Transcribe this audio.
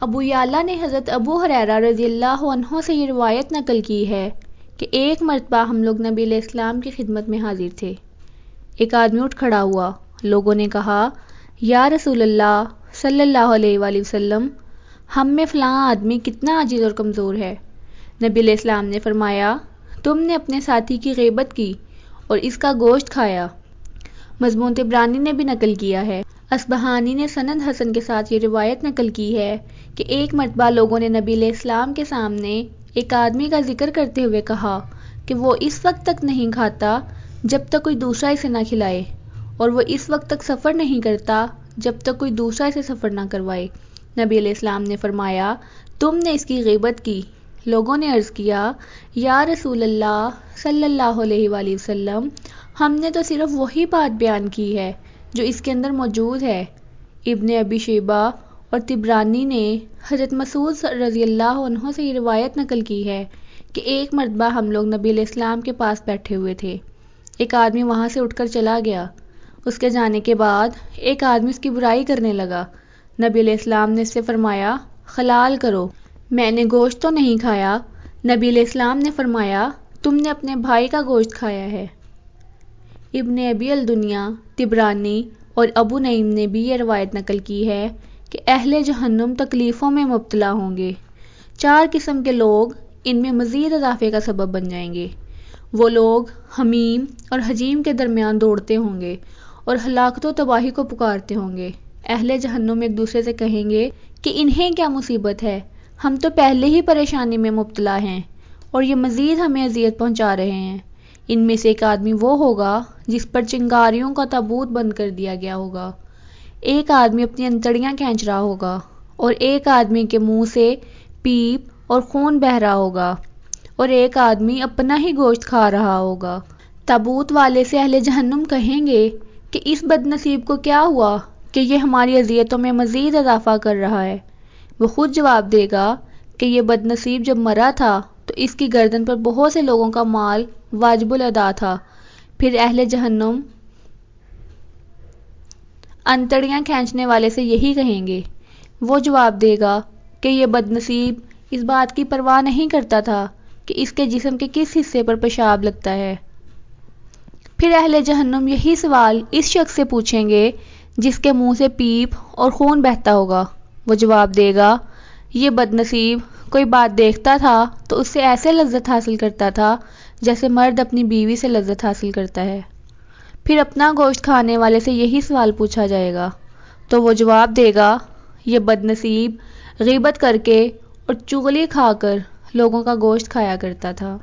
ابو یعلا نے حضرت ابو ہریرہ رضی اللہ عنہ سے یہ روایت نقل کی ہے کہ ایک مرتبہ ہم لوگ نبی علیہ السلام کی خدمت میں حاضر تھے۔ ایک آدمی اٹھ کھڑا ہوا۔ لوگوں نے کہا، یا رسول اللہ صلی اللہ علیہ وآلہ وسلم، ہم میں فلاں آدمی کتنا عاجز اور کمزور ہے۔ نبی علیہ السلام نے فرمایا، تم نے اپنے ساتھی کی غیبت کی اور اس کا گوشت کھایا۔ مضمون طبرانی نے بھی نقل کیا ہے۔ اصبہانی نے سند حسن کے ساتھ یہ روایت نقل کی ہے کہ ایک مرتبہ لوگوں نے نبی علیہ السلام کے سامنے ایک آدمی کا ذکر کرتے ہوئے کہا کہ وہ اس وقت تک نہیں کھاتا جب تک کوئی دوسرا اسے نہ کھلائے، اور وہ اس وقت تک سفر نہیں کرتا جب تک کوئی دوسرا اسے سفر نہ کروائے۔ نبی علیہ السلام نے فرمایا، تم نے اس کی غیبت کی۔ لوگوں نے عرض کیا، یا رسول اللہ صلی اللہ علیہ وآلہ وسلم، ہم نے تو صرف وہی بات بیان کی ہے جو اس کے اندر موجود ہے۔ ابن ابی شیبہ اور طبرانی نے حضرت مسعود رضی اللہ عنہ سے یہ روایت نقل کی ہے کہ ایک مرتبہ ہم لوگ نبی علیہ السلام کے پاس بیٹھے ہوئے تھے۔ ایک آدمی وہاں سے اٹھ کر چلا گیا۔ اس کے جانے کے بعد ایک آدمی اس کی برائی کرنے لگا۔ نبی علیہ السلام نے اس سے فرمایا، حلال کرو، میں نے گوشت تو نہیں کھایا۔ نبی علیہ السلام نے فرمایا، تم نے اپنے بھائی کا گوشت کھایا ہے۔ ابن ابی الدنیا، طبرانی اور ابو نعیم نے بھی یہ روایت نقل کی ہے کہ اہل جہنم تکلیفوں میں مبتلا ہوں گے۔ 4 قسم کے لوگ ان میں مزید اضافے کا سبب بن جائیں گے۔ وہ لوگ حمیم اور حجیم کے درمیان دوڑتے ہوں گے اور ہلاکت و تباہی کو پکارتے ہوں گے۔ اہل جہنم ایک دوسرے سے کہیں گے کہ انہیں کیا مصیبت ہے، ہم تو پہلے ہی پریشانی میں مبتلا ہیں اور یہ مزید ہمیں اذیت پہنچا رہے ہیں۔ ان میں سے ایک آدمی وہ ہوگا جس پر چنگاریوں کا تابوت بند کر دیا گیا ہوگا۔ ایک آدمی اپنی انتڑیاں کھینچ رہا ہوگا اور ایک آدمی کے منہ سے پیپ اور خون بہہ رہا ہوگا اور ایک آدمی اپنا ہی گوشت کھا رہا ہوگا۔ تابوت والے سے اہل جہنم کہیں گے کہ اس بد نصیب کو کیا ہوا کہ یہ ہماری اذیتوں میں مزید اضافہ کر رہا ہے؟ وہ خود جواب دے گا کہ یہ بد نصیب جب مرا تھا تو اس کی گردن پر بہت سے لوگوں کا مال واجب الادا تھا۔ پھر اہل جہنم انتڑیاں کھینچنے والے سے یہی کہیں گے۔ وہ جواب دے گا کہ یہ بد نصیب اس بات کی پرواہ نہیں کرتا تھا کہ اس کے جسم کے کس حصے پر پیشاب لگتا ہے۔ پھر اہل جہنم یہی سوال اس شخص سے پوچھیں گے جس کے منہ سے پیپ اور خون بہتا ہوگا۔ وہ جواب دے گا، یہ بد نصیب کوئی بات دیکھتا تھا تو اس سے ایسے لذت حاصل کرتا تھا جیسے مرد اپنی بیوی سے لذت حاصل کرتا ہے۔ پھر اپنا گوشت کھانے والے سے یہی سوال پوچھا جائے گا تو وہ جواب دے گا، یہ بد نصیب غیبت کر کے اور چغلی کھا کر لوگوں کا گوشت کھایا کرتا تھا۔